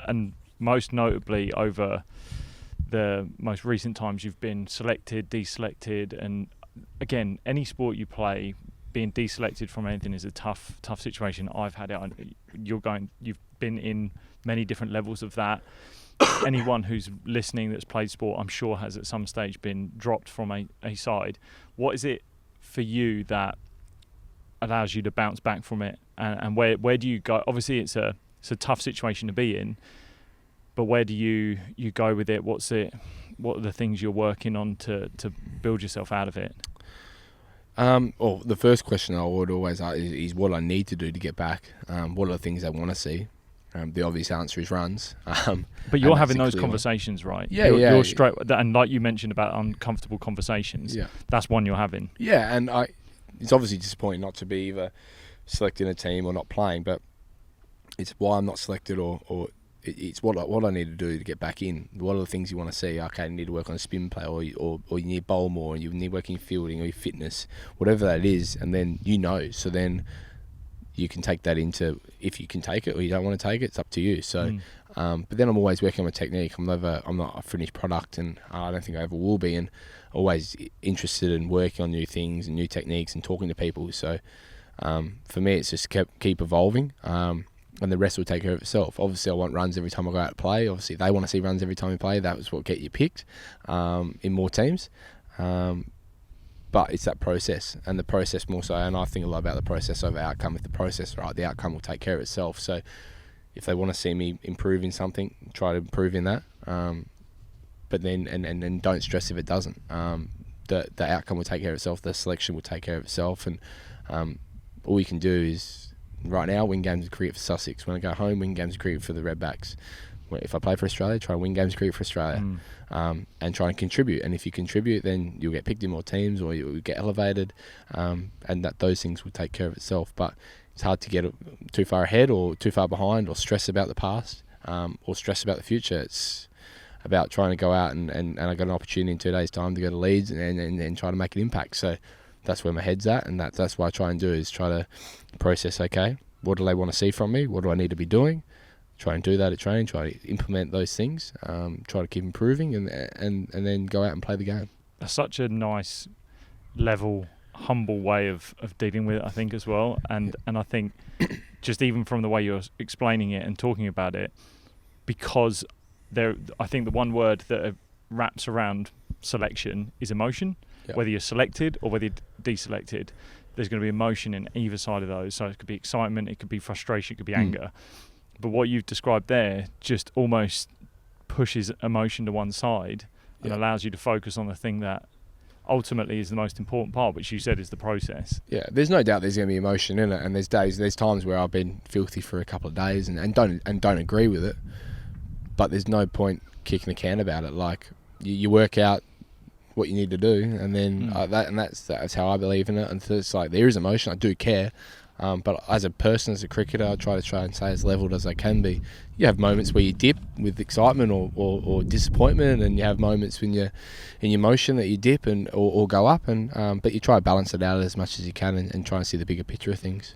and most notably over the most recent times you've been selected, deselected, and again, any sport you play, being deselected from anything is a tough situation. I've had it. You've been in many different levels of that. Anyone who's listening that's played sport, I'm sure, has at some stage been dropped from a side. What is it for you that allows you to bounce back from it, and where do you go? Obviously, it's a tough situation to be in, but where do you go with it? What are the things you're working on to build yourself out of it? Well, the first question I would always ask is what I need to do to get back. What are the things I want to see? The obvious answer is runs. But you're having those conversations, right? Yeah, you're straight, and like you mentioned about uncomfortable conversations. Yeah, that's one you're having. Yeah, and it's obviously disappointing not to be either selected in a team or not playing, but it's why I'm not selected, or it's what I need to do to get back in. What are the things you want to see? Okay, you need to work on a spin play, or you need to bowl more, and you need working in or your fitness, whatever that is, and then so then you can take that into, if you can take it or you don't want to take it, it's up to you. So, but then I'm always working on my technique. I'm not a finished product, and I don't think I ever will be, and always interested in working on new things and new techniques and talking to people. So for me, it's just keep evolving, and the rest will take care of itself. Obviously, I want runs every time I go out to play. Obviously, they want to see runs every time you play. That was what get you picked in more teams. But it's that process, and the process more so, and I think a lot about the process over outcome. If the process is right, the outcome will take care of itself. So if they want to see me improve in something, try to improve in that. But then, and don't stress if it doesn't. The outcome will take care of itself, the selection will take care of itself, and all you can do is, right now, win games of cricket for Sussex. When I go home, win games of cricket for the Redbacks. If I play for Australia, try and win games of cricket for Australia, and try and contribute. And if you contribute, then you'll get picked in more teams, or you'll get elevated, and those things will take care of itself. But it's hard to get too far ahead or too far behind, or stress about the past, or stress about the future. It's about trying to go out and I got an opportunity in 2 days' time to go to Leeds and try to make an impact. So that's where my head's at, and that's what I try and do, is try to process, okay, what do they want to see from me? What do I need to be doing? Try and do that at training, try to implement those things, try to keep improving, and then go out and play the game. That's such a nice, level, humble way of dealing with it, I think, as well. And I think just even from the way you're explaining it and talking about it, because I think the one word that wraps around selection is emotion. Yep. Whether you're selected or whether you're deselected, there's going to be emotion in either side of those. So it could be excitement, it could be frustration, it could be anger. But what you've described there just almost pushes emotion to one side and allows you to focus on the thing that ultimately is the most important part, which you said is the process. Yeah, there's no doubt there's going to be emotion in it, and there's times where I've been filthy for a couple of days and don't agree with it, but there's no point kicking the can about it. Like, you work out what you need to do, and then that's how I believe in it. And so it's like, there is emotion, I do care. But as a person, as a cricketer, I try and stay as leveled as I can be. You have moments where you dip with excitement or disappointment, and you have moments when you're in your emotion that you dip or go up, and but you try to balance it out as much as you can and try and see the bigger picture of things.